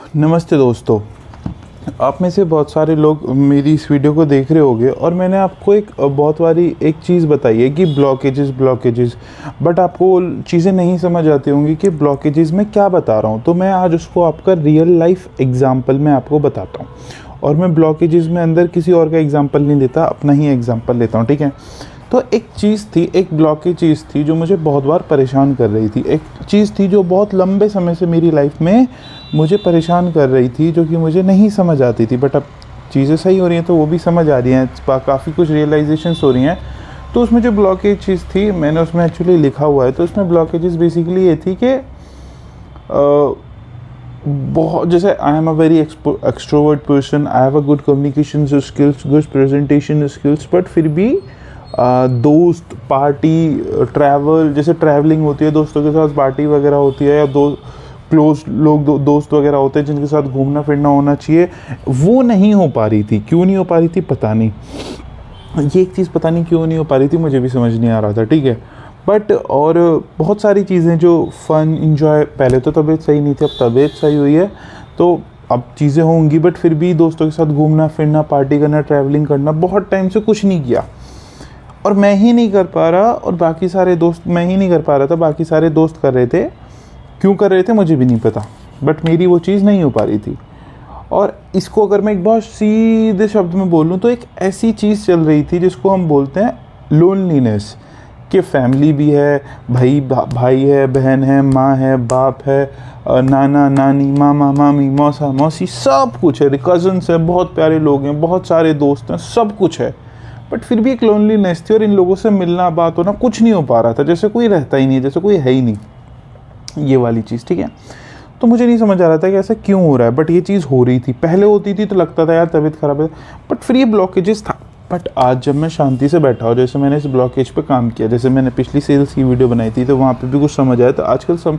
नमस्ते दोस्तों। आप में से बहुत सारे लोग मेरी इस वीडियो को देख रहे होंगे और मैंने आपको एक बहुत बारी एक चीज़ बताई है कि ब्लॉकेजेस बट आपको वो चीज़ें नहीं समझ आती होंगी कि ब्लॉकेजेस में क्या बता रहा हूँ। तो मैं आज उसको आपका रियल लाइफ एग्जांपल में आपको बताता हूँ और मैं ब्लॉकेजेस में अंदर किसी और का एग्जांपल नहीं देता, अपना ही एग्जांपल लेता हूँ। ठीक है। तो एक चीज़ थी, एक ब्लॉकेज चीज़ थी जो मुझे बहुत बार परेशान कर रही थी। एक चीज़ थी जो बहुत लंबे समय से मेरी लाइफ में मुझे परेशान कर रही थी, जो कि मुझे नहीं समझ आती थी। बट अब चीज़ें सही हो रही हैं तो वो भी समझ आ रही हैं, काफ़ी कुछ रियलाइजेशंस हो रही हैं। तो उसमें जो ब्लॉकेज चीज़ थी मैंने उसमें एक्चुअली लिखा हुआ है। तो उसमें ब्लॉकेजेस बेसिकली ये थी कि बहुत जैसे I am a very extrovert person, I have a good communication skills, good presentation skills, but फिर भी दोस्त, पार्टी, ट्रैवल, जैसे ट्रैवलिंग होती है, दोस्तों के साथ पार्टी वगैरह होती है, या क्लोज लोग दोस्त वगैरह होते हैं जिनके साथ घूमना फिरना होना चाहिए, वो नहीं हो पा रही थी। क्यों नहीं हो पा रही थी पता नहीं, ये एक चीज़ पता नहीं क्यों नहीं हो पा रही थी, मुझे भी समझ नहीं आ रहा था। ठीक है। बट और बहुत सारी चीज़ें जो फन इंजॉय, पहले तो तबीयत सही नहीं थी, अब तबीयत सही हुई है तो अब चीज़ें होंगी, बट फिर भी दोस्तों के साथ घूमना फिरना, पार्टी करना, ट्रैवलिंग करना, बहुत टाइम से कुछ नहीं किया और मैं ही नहीं कर पा रहा और बाकी सारे दोस्त, मैं ही नहीं कर पा रहा था, बाकी सारे दोस्त कर रहे थे। क्यों कर रहे थे मुझे भी नहीं पता, बट मेरी वो चीज़ नहीं हो पा रही थी। और इसको अगर मैं एक बहुत सीधे शब्द में बोलूँ तो एक ऐसी चीज़ चल रही थी जिसको हम बोलते हैं लोनलीनेस, कि फैमिली भी है, भाई है, बहन है, माँ है, बाप है, नाना नानी, मामा मामी, मौसा मौसी, सब कुछ है, कज़न्स है, बहुत प्यारे लोग हैं, बहुत सारे दोस्त हैं, सब कुछ है। बट फिर भी एक लोनलीनेस थी और इन लोगों से मिलना, बात होना कुछ नहीं हो पा रहा था, जैसे कोई रहता ही नहीं है, जैसे कोई है ही नहीं, ये वाली चीज़। ठीक है। तो मुझे नहीं समझ आ रहा था कि ऐसा क्यों हो रहा है, बट ये चीज़ हो रही थी। पहले होती थी तो लगता था यार तबीयत खराब है, बट फिर ये ब्लॉकेजेस था। बट आज जब मैं शांति से बैठा हूँ, जैसे मैंने इस ब्लॉकेज पे काम किया, जैसे मैंने पिछली सेल्स की वीडियो बनाई थी तो वहाँ पे भी कुछ समझ आया। तो आजकल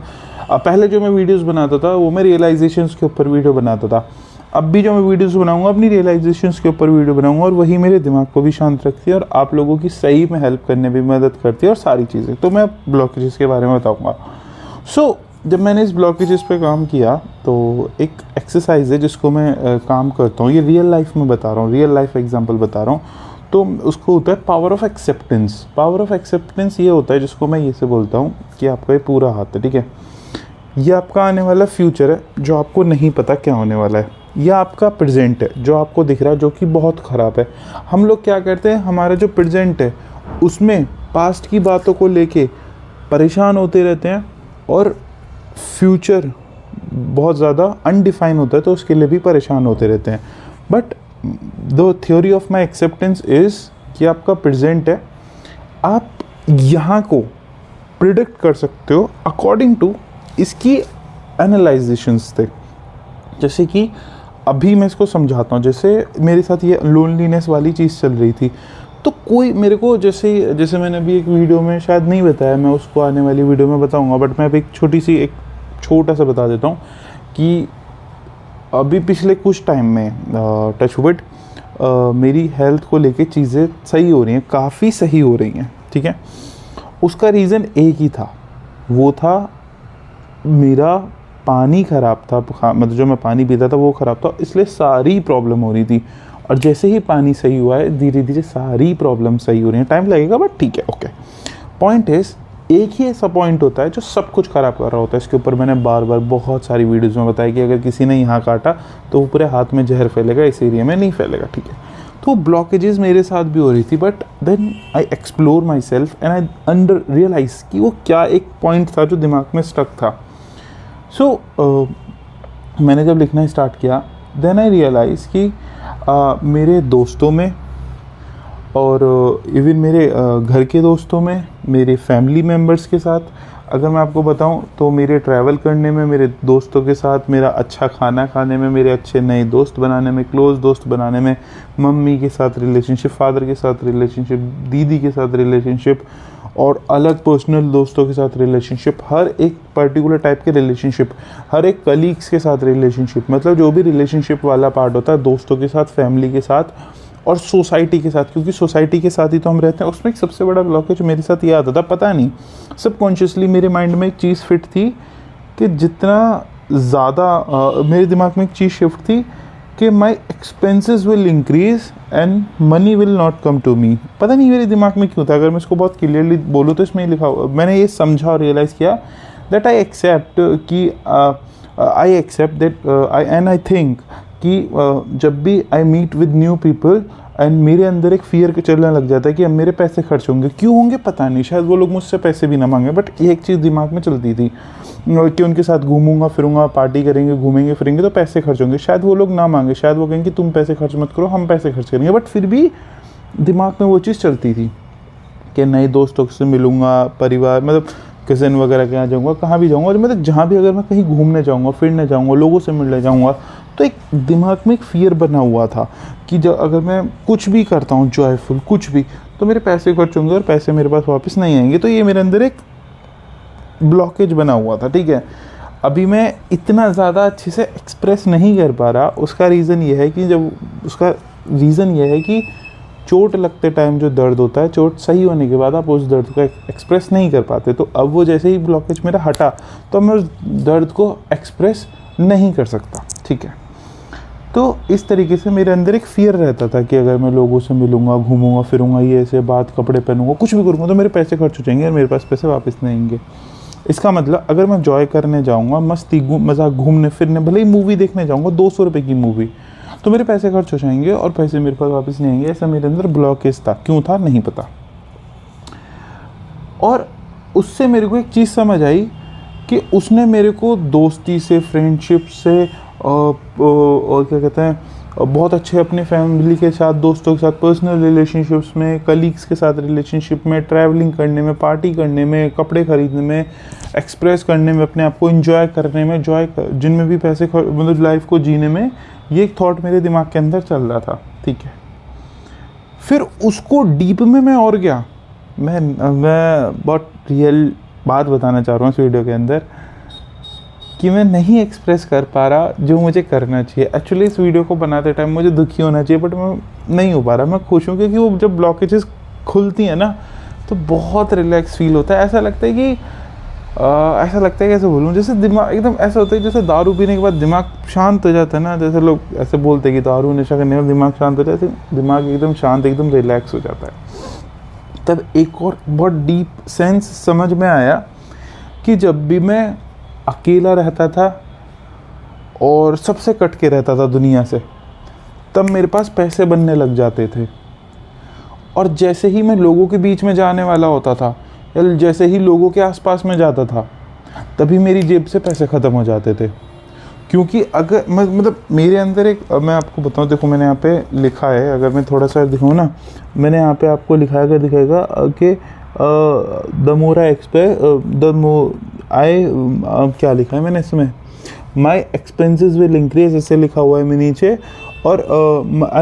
पहले जो मैं वीडियोज़ बनाता था वो मैं रियलाइजेशंस के ऊपर वीडियो बनाता था। अब भी जो मैं वीडियोस बनाऊंगा अपनी रियलाइजेशंस के ऊपर वीडियो बनाऊंगा, और वही मेरे दिमाग को भी शांत रखती है और आप लोगों की सही में हेल्प करने में मदद करती है और सारी चीज़ें। तो मैं ब्लॉकेजेस के बारे में बताऊंगा। जब मैंने इस ब्लॉकेजेस पे काम किया तो एक एक्सरसाइज है जिसको मैं काम करता हूँ, ये रियल लाइफ में बता रहा हूँ, रियल लाइफ एग्जाम्पल बता रहा हूँ। तो उसको होता है power of acceptance. Power of acceptance ये होता है जिसको मैं ये से बोलता हूँ कि आपका ये पूरा हाथ है। ठीक है। ये आपका आने वाला फ्यूचर है जो आपको नहीं पता क्या होने वाला है। यह आपका प्रेजेंट है जो आपको दिख रहा है, जो कि बहुत ख़राब है। हम लोग क्या करते हैं, हमारा जो प्रेजेंट है उसमें पास्ट की बातों को लेके परेशान होते रहते हैं, और फ्यूचर बहुत ज़्यादा अनडिफाइन होता है तो उसके लिए भी परेशान होते रहते हैं। But the theory of my acceptance is कि आपका प्रेजेंट है, आप यहाँ को प्रिडिक्ट कर सकते हो अकॉर्डिंग टू इसकी एनालाइजेशंस थे। जैसे कि अभी मैं इसको समझाता हूँ, जैसे मेरे साथ ये लोनलीनेस वाली चीज़ चल रही थी, तो कोई मेरे को जैसे मैंने अभी एक वीडियो में शायद नहीं बताया, मैं उसको आने वाली वीडियो में बताऊँगा, बट मैं अभी एक छोटा सा बता देता हूँ कि अभी पिछले कुछ टाइम में टचवुड मेरी हेल्थ को लेके चीज़ें सही हो रही हैं, काफ़ी सही हो रही हैं। ठीक है। उसका रीज़न एक ही था, वो था मेरा पानी ख़राब था, मतलब जो मैं पानी पीता था वो ख़राब था, इसलिए सारी प्रॉब्लम हो रही थी। और जैसे ही पानी सही हुआ है धीरे धीरे सारी प्रॉब्लम सही हो रही हैं। टाइम लगेगा बट ठीक है, ओके। पॉइंट इज़, एक ही ऐसा पॉइंट होता है जो सब कुछ ख़राब कर रहा होता है। इसके ऊपर मैंने बार बार बहुत सारी वीडियोज़ में बताया कि अगर किसी ने यहाँ काटा तो वो पूरे हाथ में जहर फैलेगा, इस एरिया में नहीं फैलेगा। ठीक है। तो ब्लॉकेजेस मेरे साथ भी हो रही थी, but then I explore myself and I realise कि वो क्या एक पॉइंट था जो दिमाग में स्टक था। मैंने जब लिखना स्टार्ट किया देन आई रियलाइज़ कि मेरे दोस्तों में और इवन मेरे घर के दोस्तों में, मेरे फैमिली मेम्बर्स के साथ, अगर मैं आपको बताऊं तो मेरे ट्रैवल करने में, मेरे दोस्तों के साथ, मेरा अच्छा खाना खाने में, मेरे अच्छे नए दोस्त बनाने में, क्लोज़ दोस्त बनाने में, मम्मी के साथ रिलेशनशिप, फादर के साथ रिलेशनशिप, दीदी के साथ रिलेशनशिप, और अलग पर्सनल दोस्तों के साथ रिलेशनशिप, हर एक पर्टिकुलर टाइप के रिलेशनशिप, हर एक कलीग्स के साथ रिलेशनशिप, मतलब जो भी रिलेशनशिप वाला पार्ट होता है, दोस्तों के साथ, फैमिली के साथ और सोसाइटी के साथ, क्योंकि सोसाइटी के साथ ही तो हम रहते हैं। उसमें एक सबसे बड़ा ब्लॉकेज मेरे साथ ये आता था, पता नहीं सबकॉन्शियसली मेरे माइंड में एक चीज़ फिट थी कि जितना ज़्यादा मेरे दिमाग में एक चीज़ शिफ्ट थी कि my expenses will increase and money will not come to me. पता नहीं मेरे दिमाग में क्यों था, अगर मैं इसको बहुत क्लियरली बोलूँ तो इसमें लिखा हुआ, मैंने ये समझा और रियलाइज़ किया दैट आई एक्सेप्ट कि I accept that I think कि जब भी I meet with new people and मेरे अंदर एक फियर चलने लग जाता है कि अब मेरे पैसे खर्च होंगे, क्यों होंगे पता नहीं, शायद वो लोग मुझसे पैसे भी ना मांगे, बट ये एक चीज़ दिमाग में चलती थी कि उनके साथ घूमूंगा फिरूंगा, पार्टी करेंगे, घूमेंगे फिरेंगे तो पैसे खर्च होंगे, शायद वो लोग ना मांगे, शायद वो कहेंगे कि तुम पैसे खर्च मत करो, हम पैसे खर्च करेंगे, बट फिर भी दिमाग में वो चीज़ चलती थी कि नए दोस्तों से मिलूँगा, परिवार मतलब कज़न वगैरह के यहाँ जाऊँगा, कहाँ भी जाऊँगा, और मतलब जहाँ भी अगर मैं कहीं घूमने जाऊँगा, फिरने जाऊँगा, लोगों से मिलने जाऊँगा, तो एक दिमाग में एक फियर बना हुआ था कि जब अगर मैं कुछ भी करता हूँ जॉयफुल कुछ भी, तो मेरे पैसे खर्च होंगे और पैसे मेरे पास वापस नहीं आएंगे। तो ये मेरे अंदर एक ब्लॉकेज बना हुआ था, ठीक है। अभी मैं इतना ज़्यादा अच्छे से एक्सप्रेस नहीं कर पा रहा, उसका रीज़न ये है कि चोट लगते टाइम जो दर्द होता है, चोट सही होने के बाद आप उस दर्द को एक्सप्रेस नहीं कर पाते। तो अब वो जैसे ही ब्लॉकेज मेरा हटा तो मैं उस दर्द को एक्सप्रेस नहीं कर सकता, ठीक है। तो इस तरीके से मेरे अंदर एक फियर रहता था कि अगर मैं लोगों से मिलूँगा, घूमूंगा फिरूँगा, ये ऐसे बात कपड़े पहनूंगा, कुछ भी करूँगा तो मेरे पैसे खर्च हो जाएंगे और मेरे पास पैसे वापस नहीं आएंगे। इसका मतलब अगर मैं जॉय करने जाऊँगा, मस्ती मजाक घूमने फिरने, भले ही मूवी देखने जाऊँगा 200 रुपये की मूवी, तो मेरे पैसे खर्च हो जाएंगे और पैसे मेरे पास वापस नहीं आएंगे। ऐसा मेरे अंदर ब्लॉकेज था, क्यों था नहीं पता। और उससे मेरे को एक चीज़ समझ आई कि उसने मेरे को दोस्ती से, फ्रेंडशिप से और क्या कहते हैं, बहुत अच्छे अपने फैमिली के साथ, दोस्तों के साथ, पर्सनल रिलेशनशिप्स में, कलीग्स के साथ रिलेशनशिप में, ट्रैवलिंग करने में, पार्टी करने में, कपड़े ख़रीदने में, एक्सप्रेस करने में, अपने आप को एंजॉय करने में, जिनमें भी पैसे मतलब लाइफ को जीने में, ये एक थॉट मेरे दिमाग के अंदर चल रहा था, ठीक है। फिर उसको डीप में मैं और गया, मैं बहुत रियल बात बताना चाह रहा हूँ इस वीडियो के अंदर कि मैं नहीं एक्सप्रेस कर पा रहा जो मुझे करना चाहिए। एक्चुअली इस वीडियो को बनाते टाइम मुझे दुखी होना चाहिए, बट मैं नहीं हो पा रहा। मैं खुश हूँ क्योंकि वो जब ब्लॉकेजेस खुलती हैं ना तो बहुत रिलैक्स फील होता है। ऐसा लगता है कि कैसे बोलूँ, जैसे दिमाग एकदम ऐसा होता है जैसे दारू पीने के बाद दिमाग शांत हो जाता है ना, जैसे लोग ऐसे बोलते हैं कि दारू नशा करने में दिमाग शांत हो जाता है, दिमाग एकदम शांत, एकदम रिलैक्स हो जाता है। तब एक और बहुत डीप सेंस समझ में आया कि जब भी मैं अकेला रहता था और सबसे कट के रहता था दुनिया से, तब मेरे पास पैसे बनने लग जाते थे। और जैसे ही मैं लोगों के बीच में जाने वाला होता था या जैसे ही लोगों के आसपास में जाता था, तभी मेरी जेब से पैसे ख़त्म हो जाते थे। क्योंकि अगर मतलब मेरे अंदर एक, मैं आपको बताऊं, देखो मैंने यहाँ पे लिखा है, अगर मैं थोड़ा सा दिखाऊँ ना, मैंने यहाँ पे आपको दिखाएगा कि द मोर आई क्या लिखा है मैंने इसमें, माई एक्सपेंसेस विल इंक्रीज, ऐसे लिखा हुआ है मैं नीचे, और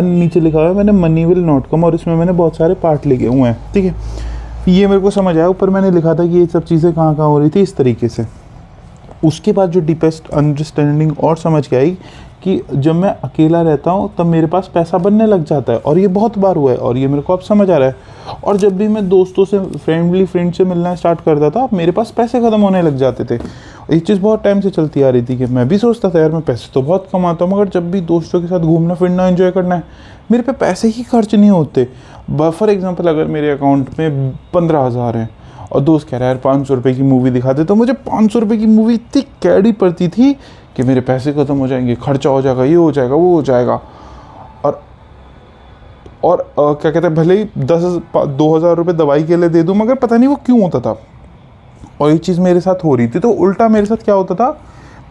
नीचे लिखा हुआ है मैंने मनी विल नॉट कम, और इसमें मैंने बहुत सारे पार्ट लिखे हुए हैं, ठीक है। ये मेरे को समझ आया। ऊपर मैंने लिखा था कि ये सब चीज़ें कहाँ कहाँ हो रही थी, इस तरीके से। उसके बाद जो डीपेस्ट अंडरस्टैंडिंग और समझ के आई कि जब मैं अकेला रहता हूँ तब मेरे पास पैसा बनने लग जाता है, और ये बहुत बार हुआ है और ये मेरे को अब समझ आ रहा है। और जब भी मैं दोस्तों से, फ्रेंड से मिलना स्टार्ट करता था, मेरे पास पैसे ख़त्म होने लग जाते थे। ये चीज़ बहुत टाइम से चलती आ रही थी कि मैं भी सोचता था यार मैं पैसे तो बहुत कमाता हूँ, मगर जब भी दोस्तों के साथ घूमना फिरना एंजॉय करना है, मेरे पे पैसे ही खर्च नहीं होते। फॉर एग्जांपल, अगर मेरे अकाउंट में 15,000 हैं और दोस्त कह रहा है यार 500 रुपये की मूवी दिखा दे, तो मुझे 500 रुपये की मूवी इतनी कैडी पड़ती थी कि मेरे पैसे ख़त्म हो जाएंगे, खर्चा हो जाएगा, ये हो जाएगा, वो हो जाएगा। और क्या कहते हैं, भले ही 2,000 रुपये दवाई के लिए दे दूँ, मगर पता नहीं वो क्यों होता था। और ये चीज़ मेरे साथ हो रही थी। तो उल्टा मेरे साथ क्या होता था,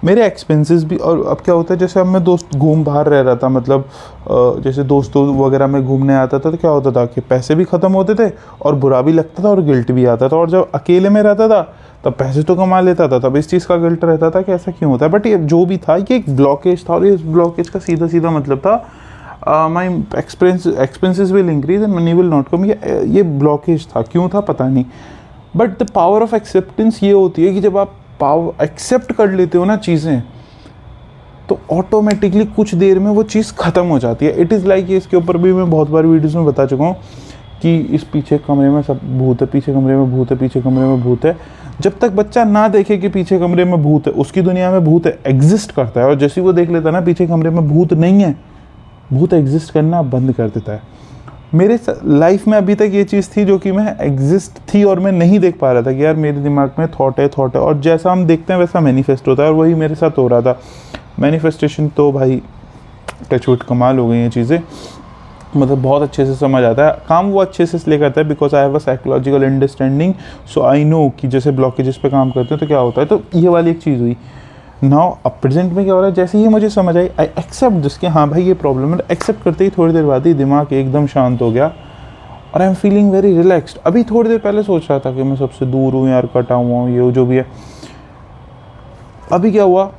मेरे एक्सपेंसेस भी, और अब क्या होता है, जैसे अब मैं दोस्त घूम बाहर रह रहा था, मतलब जैसे दोस्तों वगैरह में घूमने आता था, तो क्या होता था कि पैसे भी ख़त्म होते थे और बुरा भी लगता था और गिल्ट भी आता था। और जब अकेले में रहता था तब पैसे तो कमा लेता था, तब इस चीज़ का गिल्ट रहता था कि ऐसा क्यों होता है। बट ये जो भी था, ये एक ब्लॉकेज था, और इस ब्लॉकेज का सीधा मतलब था my expenses will increase and money will not come. ये ब्लॉकेज था, क्यों था पता नहीं। But the power of acceptance ये होती है कि जब आप एक्सेप्ट कर लेते हो ना चीज़ें, तो ऑटोमेटिकली कुछ देर में वो चीज़ ख़त्म हो जाती है। इट इज़ लाइक, इसके ऊपर भी मैं बहुत बार वीडियोस में बता चुका हूँ कि इस पीछे कमरे में सब भूत है, पीछे कमरे में भूत है, पीछे कमरे में भूत है। जब तक बच्चा ना देखे कि पीछे कमरे में भूत है, उसकी दुनिया में भूत एग्जिस्ट करता है, और जैसे ही वो देख लेता है ना पीछे कमरे में भूत नहीं है, भूत एग्जिस्ट करना बंद कर देता है। मेरे लाइफ में अभी तक ये चीज़ थी जो कि मैं एग्जिस्ट थी और मैं नहीं देख पा रहा था कि यार मेरे दिमाग में थॉट है, और जैसा हम देखते हैं वैसा मैनिफेस्ट होता है, और वही मेरे साथ हो रहा था। मैनिफेस्टेशन तो भाई टचवुड कमाल हो गई हैं चीज़ें, मतलब बहुत अच्छे से समझ आता है काम, वो अच्छे से इसलिए करता है because I have a psychological understanding, so I know कि जैसे ब्लॉकेजेस पे काम करते हैं तो क्या होता है। तो ये वाली एक चीज़ हुई। नाउ अब प्रेजेंट में क्या हो रहा है, जैसे ही मुझे समझ आई, आई एक्सेप्ट जिसके हाँ भाई ये प्रॉब्लम है, एक्सेप्ट करते ही थोड़ी देर बाद ही दिमाग एकदम शांत हो गया और आई एम फीलिंग वेरी रिलैक्स्ड। अभी थोड़ी देर पहले सोच रहा था कि मैं सबसे दूर हूँ यार, कटा हुआ हूँ, ये जो भी है। अभी क्या हुआ,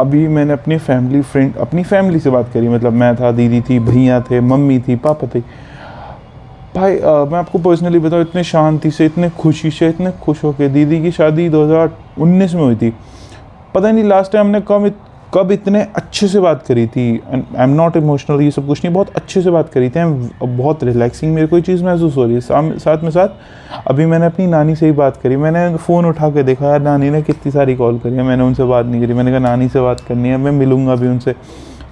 अभी मैंने अपनी फैमिली से बात करी, मतलब मैं था, दीदी थी, भैया थे, मम्मी थी, पापा थे। भाई मैं आपको पर्सनली बताऊँ, इतने शांति से, इतने खुशी से, इतने खुश होके, दीदी की शादी 2019 में हुई थी। पता नहीं लास्ट टाइम हमने कब इतने अच्छे से बात करी थी। आई एम नॉट इमोशनल, ये सब कुछ नहीं, बहुत अच्छे से बात करी थी। बहुत रिलैक्सिंग मेरे को ये चीज़ महसूस हो रही है। साथ में साथ अभी मैंने अपनी नानी से ही बात करी। मैंने फ़ोन उठा के देखा, यार नानी ने कितनी सारी कॉल करी है, मैंने उनसे बात नहीं करी। मैंने कहा नानी से बात करनी है, मैं मिलूँगा अभी उनसे,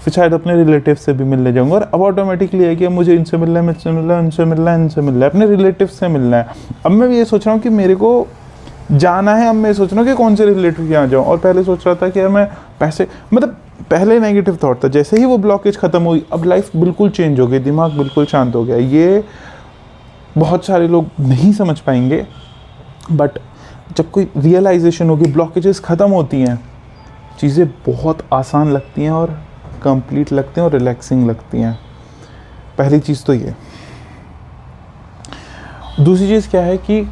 फिर शायद अपने रिलेटिव से भी मिलने जाऊँगा। और अब ऑटोमेटिकली है कि अब मुझे इनसे मिलना है, मुझसे मिलना है, इनसे मिलना है, इनसे मिलना है, अपने रिलेटिव से मिलना है। अब मैं ये सोच रहा हूँ कि मेरे को जाना है। अब मैं सोच रहा हूँ कि कौन से रिलेटिव के यहाँ जाऊँ, और पहले सोच रहा था कि यार मैं पैसे, मतलब पहले नेगेटिव थॉट था। जैसे ही वो ब्लॉकेज ख़त्म हुई, अब लाइफ बिल्कुल चेंज हो गई, दिमाग बिल्कुल शांत हो गया। ये बहुत सारे लोग नहीं समझ पाएंगे, बट जब कोई रियलाइजेशन होगी, ब्लॉकेजेस ख़त्म होती हैं, चीज़ें बहुत आसान लगती हैं और कंप्लीट लगती हैं और रिलैक्सिंग लगती हैं। पहली चीज़ तो ये। दूसरी चीज़ क्या है कि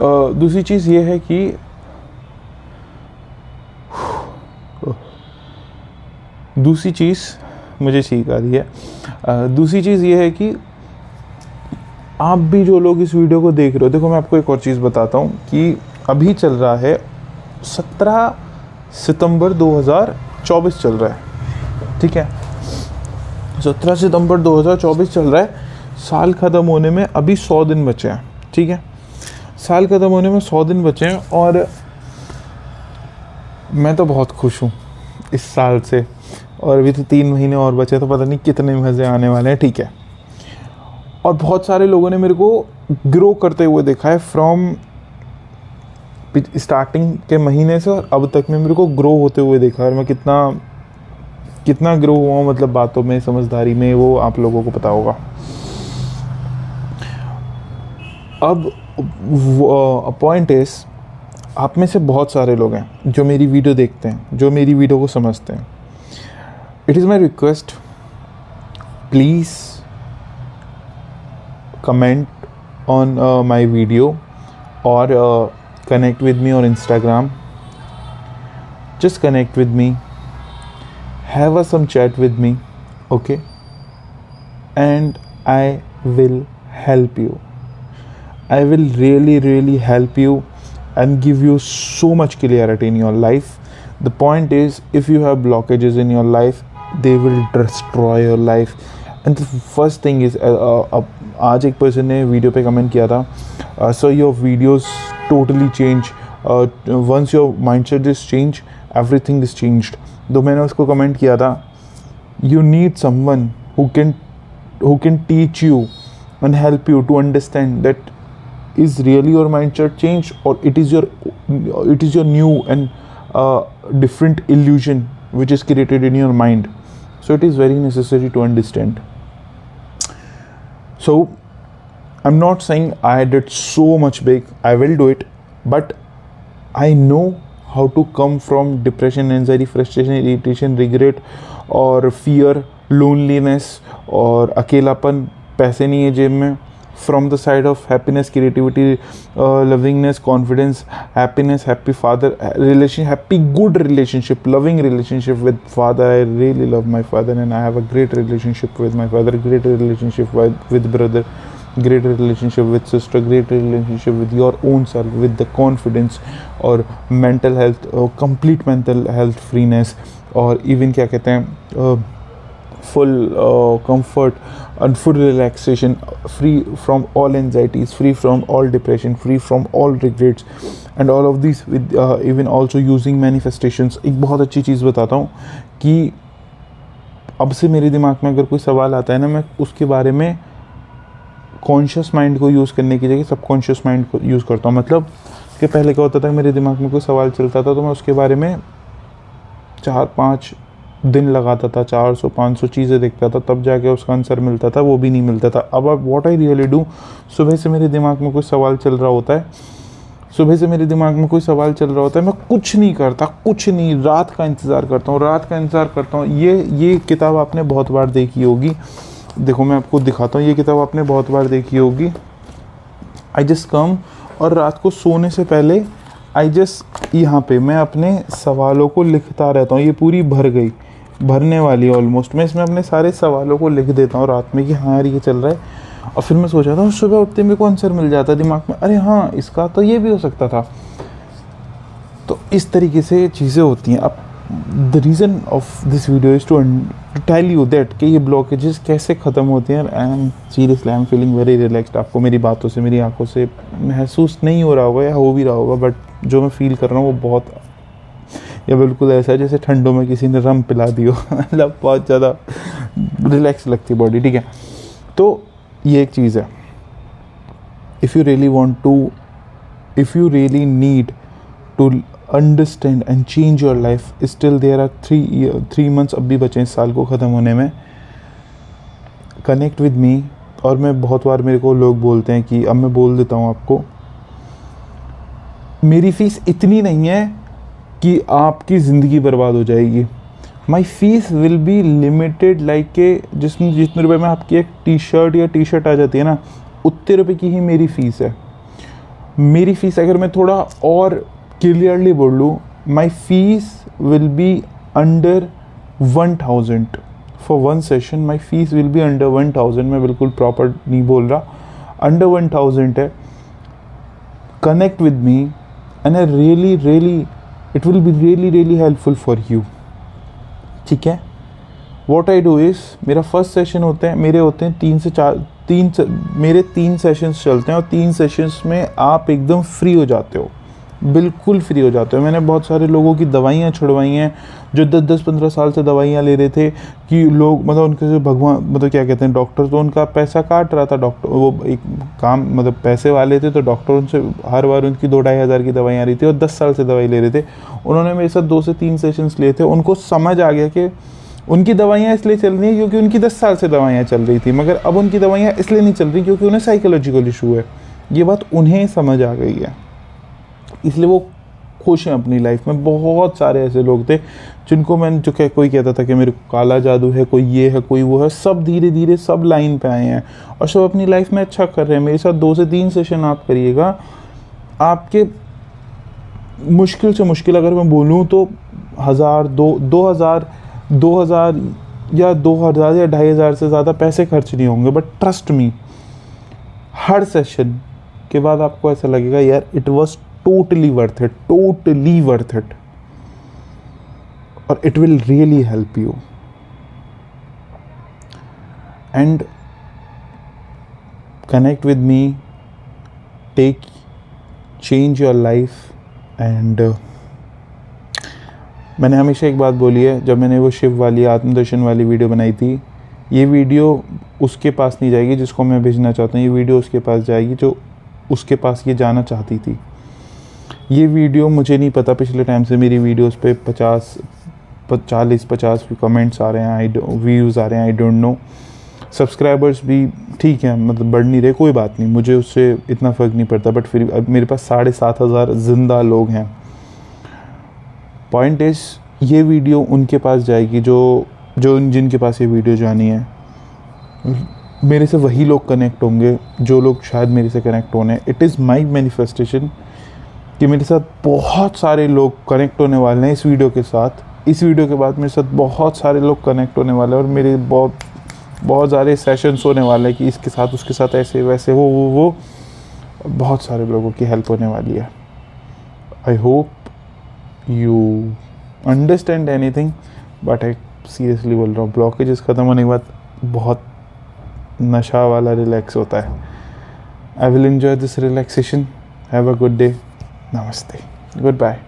दूसरी चीज़ ये है कि दूसरी चीज़ मुझे ठीक आ रही है। दूसरी चीज़ ये है कि आप भी जो लोग इस वीडियो को देख रहे हो, देखो मैं आपको एक और चीज़ बताता हूँ कि अभी चल रहा है 17 सितंबर 2024 चल रहा है, ठीक है। 17 सितंबर 2024 चल रहा है। साल ख़त्म होने में अभी 100 दिन बचे हैं, ठीक है। साल ख़त्म होने में 100 दिन बचे हैं और मैं तो बहुत खुश हूँ इस साल से। और अभी तो 3 महीने और बचे, तो पता नहीं कितने मज़े आने वाले हैं, ठीक है। और बहुत सारे लोगों ने मेरे को ग्रो करते हुए देखा है, फ्रॉम स्टार्टिंग के महीने से और अब तक में मेरे को ग्रो होते हुए देखा है। और मैं कितना ग्रो हुआ हूँ, मतलब बातों में, समझदारी में, वो आप लोगों को पता होगा। अब पॉइंट इज, आप में से बहुत सारे लोग हैं जो मेरी वीडियो देखते हैं, जो मेरी वीडियो को समझते हैं। It is my request, please comment on my video और connect with me on Instagram. Just connect with me, have some chat with me, okay? And I will help you. I will really help you and give you so much clarity in your life. The point is, if you have blockages in your life, they will destroy your life. And the first thing is, आज एक person ने video पे comment किया था, so your videos totally change once your mindset is changed, everything is changed. तो मैंने उसको comment किया था, you need someone who can teach you and help you to understand that is really your mindset changed or it is your new and different illusion which is created in your mind. So it is very necessary to understand. So I'm not saying I did so much big, I will do it, but I know how to come from depression, anxiety, frustration, irritation, regret और fear, loneliness और अकेलापन, पैसे नहीं है जेब में, from the side of happiness, creativity, lovingness, confidence, happiness, happy father, happy good relationship, loving relationship with father. I really love my father and I have a great relationship with my father, great relationship with brother, great relationship with sister, great relationship with your own self, with the confidence और mental health, complete mental health freeness, और even क्या कहते हैं full comfort and full relaxation, free from all anxieties, free from all depression, free from all regrets, and all of these with even also using manifestations. एक बहुत अच्छी चीज़ बताता हूँ कि अब से मेरे दिमाग में अगर कोई सवाल आता है ना, मैं उसके बारे में कॉन्शियस माइंड को यूज़ करने की जगह सबकॉन्शियस माइंड को यूज़ करता हूँ. मतलब कि पहले क्या होता था, मेरे दिमाग में कोई सवाल चलता था तो मैं उसके बारे में 4-5 दिन लगाता था, 400-500 चीज़ें देखता था, तब जाके उसका आंसर मिलता था. वो भी नहीं मिलता था. अब व्हाट आई रियली डू, सुबह से मेरे दिमाग में कोई सवाल चल रहा होता है, मैं कुछ नहीं करता, कुछ नहीं, रात का इंतज़ार करता हूँ. ये किताब आपने बहुत बार देखी होगी. देखो मैं आपको दिखाता हूँ, ये किताब आपने बहुत बार देखी होगी. आई जस्ट कम, और रात को सोने से पहले आई जस्ट यहाँ पे मैं अपने सवालों को लिखता रहता हूँ. ये पूरी भरने वाली है ऑलमोस्ट. मैं इसमें अपने सारे सवालों को लिख देता हूँ रात में कि हाँ यार ये चल रहा है. और फिर मैं सो जाता हूँ. सुबह उठते मेरे को आंसर मिल जाता है दिमाग में, अरे हाँ इसका तो ये भी हो सकता था. तो इस तरीके से चीज़ें होती हैं. अब the reason of this video is to tell you that कि ये ब्लॉकेजेस कैसे ख़त्म होते हैं. I am feeling very relaxed. आपको मेरी बातों से, मेरी आंखों से महसूस नहीं हो रहा होगा या हो भी रहा होगा, बट जो मैं फ़ील कर रहा हूँ वो बहुत, या बिल्कुल ऐसा है जैसे ठंडों में किसी ने रम पिला दी हो. मतलब बहुत ज़्यादा रिलैक्स लगती है बॉडी. ठीक है, तो ये एक चीज़ है. If you really need to understand and change your life, still there are 3 months अब भी बचे इस साल को ख़त्म होने में. Connect with me. और मैं बहुत बार, मेरे को लोग बोलते हैं कि, अब मैं बोल देता हूँ आपको, मेरी फ़ीस इतनी नहीं है कि आपकी ज़िंदगी बर्बाद हो जाएगी. My fees will be limited, like के जितने रुपए में आपकी एक टी शर्ट आ जाती है ना, उतने रुपए की ही मेरी फ़ीस है. मेरी फ़ीस अगर मैं थोड़ा और क्लियरली बोल लूँ, my fees will be under 1000 for 1 session. My fees will be under 1000. मैं बिल्कुल प्रॉपर नहीं बोल रहा, अंडर 1000 है. Connect with me and I really it will be really helpful for you. ठीक है, वॉट आई डू इज़, मेरा first session होते हैं, मेरे होते हैं 3 से 4, मेरे 3 सेशंस चलते हैं, और 3 सेशंस में आप एकदम फ्री हो जाते हो, बिल्कुल फ्री हो जाते हो. मैंने बहुत सारे लोगों की दवाइयाँ छुड़वाई हैं जो 10-15 साल से दवाइयाँ ले रहे थे, कि लोग मतलब उनके से भगवान, मतलब क्या कहते हैं, डॉक्टर तो उनका पैसा काट रहा था. डॉक्टर वो एक काम, मतलब पैसे वाले थे, तो डॉक्टर उनसे हर बार उनकी 2-2.5 हज़ार की दवाई आ रही थी, और 10 साल से दवाई ले रहे थे. उन्होंने मेरे साथ 2 से 3 सेशंस लिए थे. उनको समझ आ गया कि उनकी दवाइयाँ इसलिए चल रही हैं क्योंकि उनकी 10 साल से दवाइयाँ चल रही थी, मगर अब उनकी दवाइयाँ इसलिए नहीं चल रही क्योंकि उन्हें साइकोलॉजिकल इशू है. ये बात उन्हें समझ आ गई है, इसलिए वो खुश हैं अपनी लाइफ में. बहुत सारे ऐसे लोग थे जिनको मैंने, जो कोई कहता था कि मेरे को काला जादू है, कोई ये है, कोई वो है, सब धीरे धीरे सब लाइन पे आए हैं और सब अपनी लाइफ में अच्छा कर रहे हैं. मेरे साथ 2 से 3 सेशन आप करिएगा, आपके मुश्किल से मुश्किल अगर मैं बोलूँ तो 1000 या 2000 या 2500 से ज़्यादा पैसे खर्च नहीं होंगे. But trust me, her session के बाद आपको ऐसा लगेगा यार it was totally worth it, or it will really help you. And connect with me, change your life. And मैंने हमेशा एक बात बोली है, जब मैंने वो शिव वाली आत्मदर्शन वाली वीडियो बनाई थी, ये वीडियो उसके पास नहीं जाएगी जिसको मैं भेजना चाहता हूँ, ये वीडियो उसके पास जाएगी जो उसके पास ये जाना चाहती थी. ये वीडियो, मुझे नहीं पता, पिछले टाइम से मेरी वीडियोस पे 40-50 कमेंट्स आ रहे हैं, व्यूज़ आ रहे हैं, आई डोंट नो. सब्सक्राइबर्स भी ठीक है, मतलब बढ़ नहीं रहे, कोई बात नहीं, मुझे उससे इतना फ़र्क नहीं पड़ता. बट फिर अब मेरे पास 7500 ज़िंदा लोग हैं. पॉइंट इज़, ये वीडियो उनके पास जाएगी जो जिनके पास ये वीडियो जानी है. मेरे से वही लोग कनेक्ट होंगे जो लोग शायद मेरे से कनेक्ट होने. इट इज़ माई मैनिफेस्टेशन कि मेरे साथ बहुत सारे लोग कनेक्ट होने वाले हैं इस वीडियो के साथ. इस वीडियो के बाद मेरे साथ बहुत सारे लोग कनेक्ट होने वाले हैं, और मेरे बहुत सारे सेशंस होने वाले हैं कि इसके साथ उसके साथ ऐसे वैसे वो बहुत सारे लोगों की हेल्प होने वाली है. I hope you understand anything, but I seriously बोल रहा हूँ, ब्लॉकेजेस ख़त्म होने के बाद बहुत नशा वाला रिलैक्स होता है. I will enjoy this relaxation. Have a good day. नमस्ते. Good bye.